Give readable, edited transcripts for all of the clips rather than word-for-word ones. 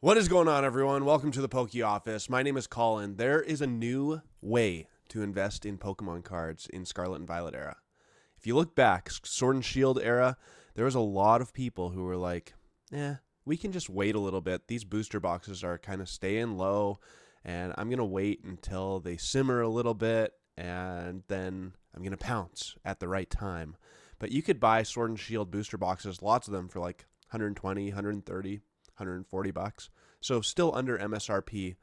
What is going on, everyone? Welcome to the Poke Office. My name is Colin. There is a new way to invest in Pokemon cards in Scarlet and Violet era. If you look back, Sword and Shield era, there was a lot of people who were like, we can just wait a little bit. These booster boxes are kind of staying low, and I'm going to wait until they simmer a little bit, and then I'm going to pounce at the right time. But you could buy Sword and Shield booster boxes, lots of them for like 120, 130, $140. So still under MSRP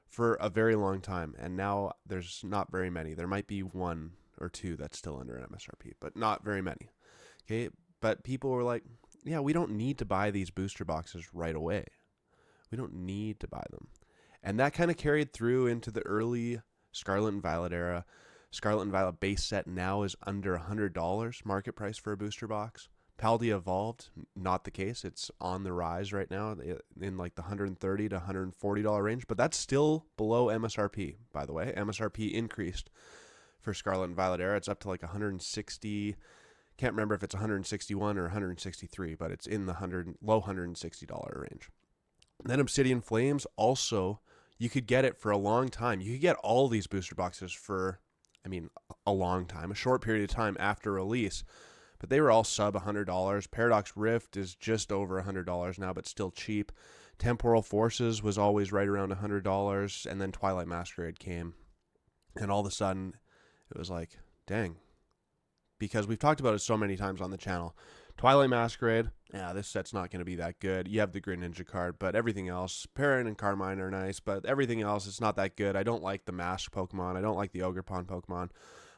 for a very long time. And now there's not very many. There might be one or two that's still under MSRP, but not very many. Okay. But people were like, yeah, we don't need to buy these booster boxes right away. We don't need to buy them. And that kind of carried through into the early Scarlet and Violet era. Scarlet and Violet base set now is under $100 market price for a booster box. Paldea Evolved, not the case. It's on the rise right now in like the $130 to $140 range, but that's still below MSRP, by the way. MSRP increased for Scarlet and Violet era. It's up to like 160. Can't remember if it's 161 or 163, but it's in the low $160 range. And then Obsidian Flames also, you could get it for a long time. You could get all these booster boxes for, a long time, a short period of time after release. But they were all sub $100. Paradox Rift is just over $100 now, but still cheap. Temporal Forces was always right around $100, and then Twilight Masquerade came. And all of a sudden, it was like, dang. Because we've talked about it so many times on the channel. Twilight Masquerade, this set's not going to be that good. You have the Greninja card, but everything else, Perrin and Carmine are nice, but everything else, it's not that good. I don't like the Mask Pokemon. I don't like the Ogerpon Pokemon.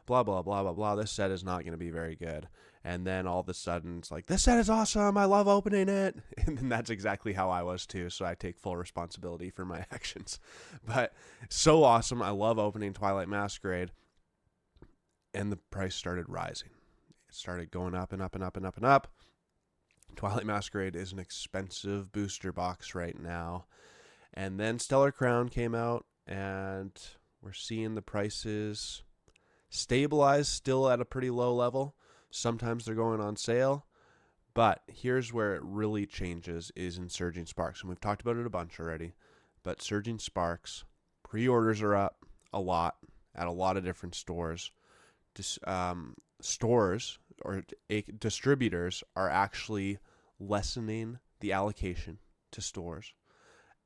Blah, blah, blah, blah, blah. This set is not going to be very good. And then all of a sudden, it's like, this set is awesome. I love opening it. And then that's exactly how I was too. So I take full responsibility for my actions. But so awesome. I love opening Twilight Masquerade. And the price started rising. It started going up and up and up and up and up. Twilight Masquerade is an expensive booster box right now. And then Stellar Crown came out, and we're seeing the prices stabilize still at a pretty low level. Sometimes they're going on sale, but here's where it really changes is in Surging Sparks. And we've talked about it a bunch already, but Surging Sparks, pre-orders are up a lot at a lot of different stores. Stores or distributors are actually lessening the allocation to stores,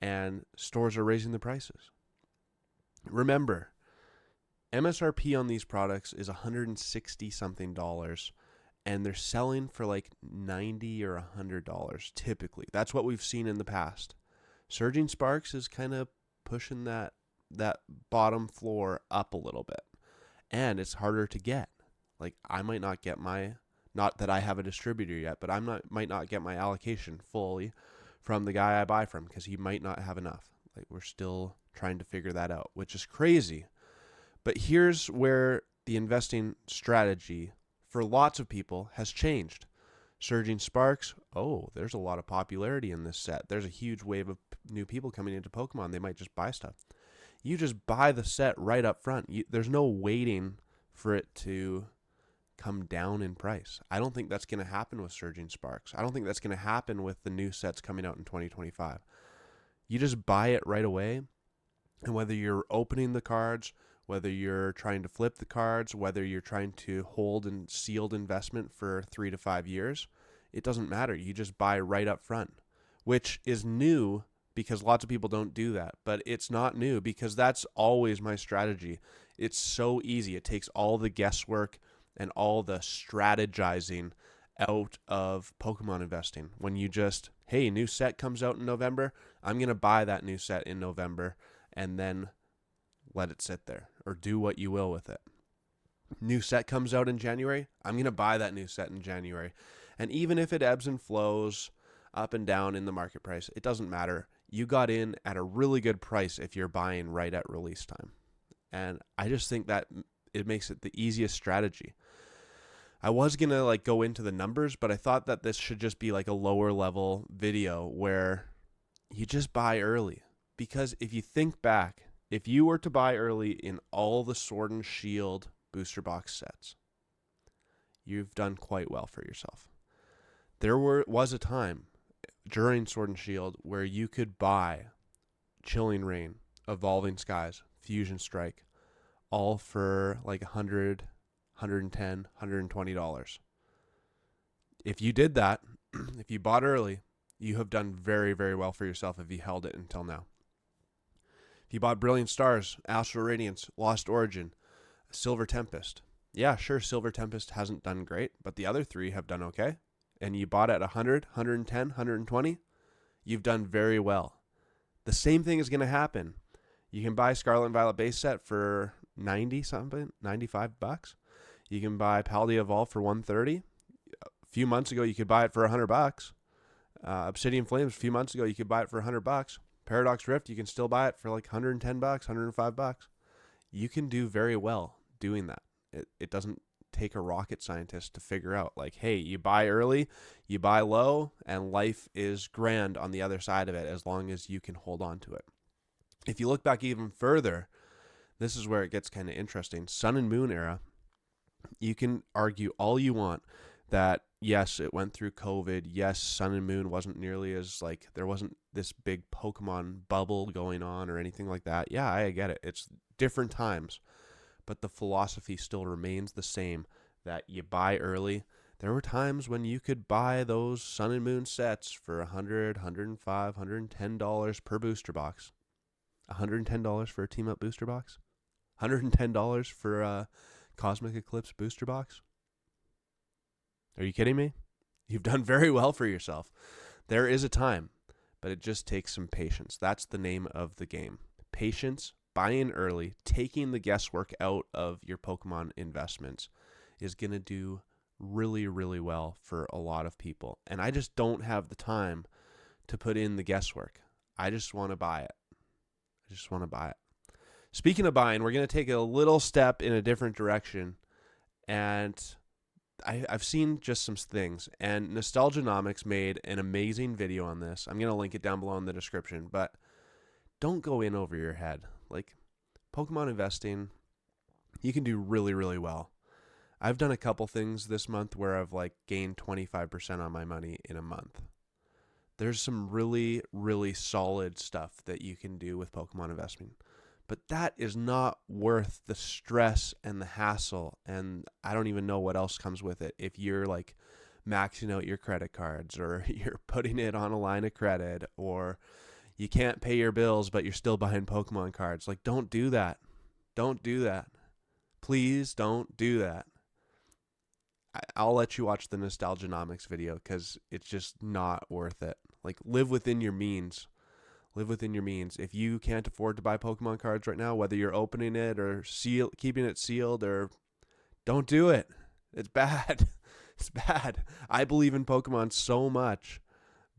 and stores are raising the prices. Remember, MSRP on these products is $160 something, and they're selling for like $90 or $100 typically. That's what we've seen in the past. Surging Sparks is kind of pushing that bottom floor up a little bit, and it's harder to get. Like, I might not get not that I have a distributor yet, but might not get my allocation fully from the guy I buy from because he might not have enough. Like, we're still trying to figure that out, which is crazy. But here's where the investing strategy for lots of people has changed. Surging Sparks, there's a lot of popularity in this set. There's a huge wave of new people coming into Pokemon. They might just buy stuff. You just buy the set right up front. There's no waiting for it to come down in price. I don't think that's going to happen with Surging Sparks. I don't think that's going to happen with the new sets coming out in 2025. You just buy it right away, and whether you're opening the cards, whether you're trying to flip the cards, whether you're trying to hold and sealed investment for 3 to 5 years, it doesn't matter. You just buy right up front, which is new because lots of people don't do that. But it's not new because that's always my strategy. It's so easy. It takes all the guesswork and all the strategizing out of Pokemon investing. When you just, hey, new set comes out in November, I'm going to buy that new set in November and then let it sit there or do what you will with it. New set comes out in January, I'm going to buy that new set in January. And even if it ebbs and flows up and down in the market price, it doesn't matter. You got in at a really good price if you're buying right at release time. And I just think that it makes it the easiest strategy. I was going to go into the numbers, but I thought that this should just be like a lower level video where you just buy early. Because if you think back, if you were to buy early in all the Sword and Shield booster box sets, you've done quite well for yourself. There was a time during Sword and Shield where you could buy Chilling Reign, Evolving Skies, Fusion Strike, all for like $100, $110, $120. If you did that, if you bought early, you have done very, very well for yourself if you held it until now. If you bought Brilliant Stars, Astral Radiance, Lost Origin, Silver Tempest, yeah, sure, Silver Tempest hasn't done great, but the other three have done okay. And you bought at 100, 110, 120, you've done very well. The same thing is going to happen. You can buy Scarlet and Violet base set for 90 something, $95. You can buy Paldea Evolve for 130. A few months ago, you could buy it for $100. Obsidian Flames, a few months ago, you could buy it for $100. Paradox Rift, you can still buy it for like $110, $105. You can do very well doing that. It doesn't take a rocket scientist to figure out, like, hey, you buy early, you buy low, and life is grand on the other side of it as long as you can hold on to it. If you look back even further, this is where it gets kind of interesting. Sun and Moon era, you can argue all you want that, yes, it went through COVID. Yes, Sun and Moon wasn't nearly as, like, there wasn't this big Pokemon bubble going on or anything like that. Yeah, I get it. It's different times. But the philosophy still remains the same, that you buy early. There were times when you could buy those Sun and Moon sets for $100, $105, $110 per booster box. $110 for a Team Up booster box? $110 for a Cosmic Eclipse booster box? Are you kidding me? You've done very well for yourself. There is a time, but it just takes some patience. That's the name of the game. Patience, buying early, taking the guesswork out of your Pokemon investments is going to do really, really well for a lot of people. And I just don't have the time to put in the guesswork. I just want to buy it. Speaking of buying, we're going to take a little step in a different direction. And I've seen just some things. And Nostalgia Nomics made an amazing video on this. I'm going to link it down below in the description. But don't go in over your head. Like, Pokemon investing, you can do really, really well. I've done a couple things this month where I've like gained 25% on my money in a month. There's some really, really solid stuff that you can do with Pokemon investing. But that is not worth the stress and the hassle. And I don't even know what else comes with it. If you're like maxing out your credit cards, or you're putting it on a line of credit, or you can't pay your bills, but you're still buying Pokemon cards. Like, don't do that. Don't do that. Please don't do that. I'll let you watch the Nostalgianomics video because it's just not worth it. Like, live within your means. Live within your means. If you can't afford to buy Pokemon cards right now, whether you're opening it or keeping it sealed, or don't do it. It's bad. It's bad. I believe in Pokemon so much,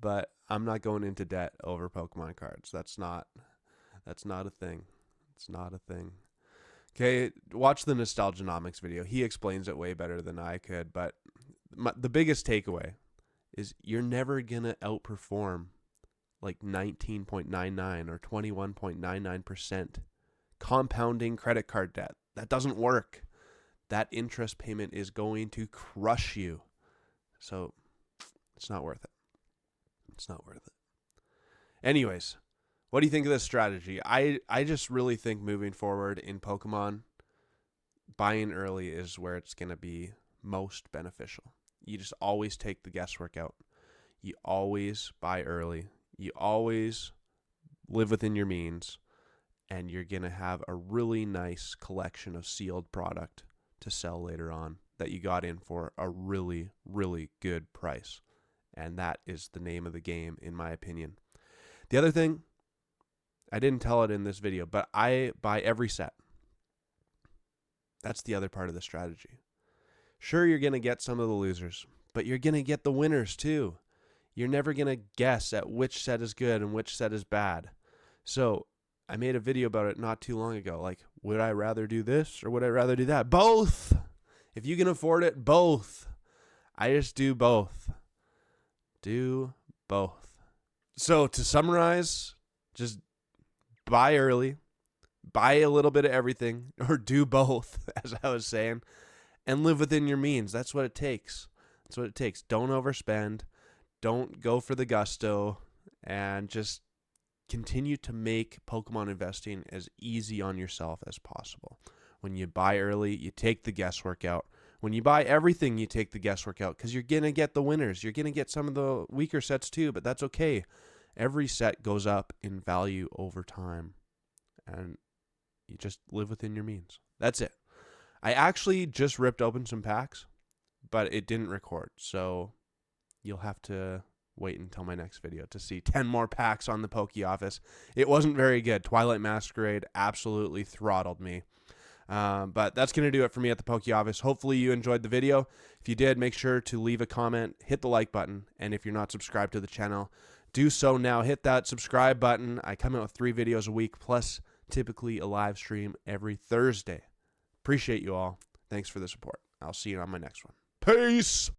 but I'm not going into debt over Pokemon cards. That's not a thing. It's not a thing. Okay, watch the Nostalgianomics video. He explains it way better than I could, but the biggest takeaway is you're never going to outperform like 19.99 or 21.99% compounding credit card debt. That doesn't work. That interest payment is going to crush you. So it's not worth it. It's not worth it. Anyways, what do you think of this strategy? I just really think moving forward in Pokemon, buying early is where it's going to be most beneficial. You just always take the guesswork out. You always buy early. You always live within your means, and you're going to have a really nice collection of sealed product to sell later on that you got in for a really, really good price. And that is the name of the game, in my opinion. The other thing, I didn't tell it in this video, but I buy every set. That's the other part of the strategy. Sure, you're going to get some of the losers, but you're going to get the winners too. You're never going to guess at which set is good and which set is bad. So I made a video about it not too long ago. Like, would I rather do this or would I rather do that? Both. If you can afford it, both. I just do both. Do both. So to summarize, just buy early, buy a little bit of everything, or do both, as I was saying, and live within your means. That's what it takes. That's what it takes. Don't overspend. don't go for the gusto, and just continue to make Pokemon investing as easy on yourself as possible. When you buy early, you take the guesswork out. When you buy everything, you take the guesswork out, because you're going to get the winners. You're going to get some of the weaker sets too, but that's okay. Every set goes up in value over time, and you just live within your means. That's it. I actually just ripped open some packs, but it didn't record, so you'll have to wait until my next video to see 10 more packs on the Poke Office. It wasn't very good. Twilight Masquerade absolutely throttled me. But that's going to do it for me at the Poke Office. Hopefully you enjoyed the video. If you did, make sure to leave a comment, hit the like button, and if you're not subscribed to the channel, do so now. Hit that subscribe button. I come out with 3 videos a week, plus typically a live stream every Thursday. Appreciate you all. Thanks for the support. I'll see you on my next one. Peace!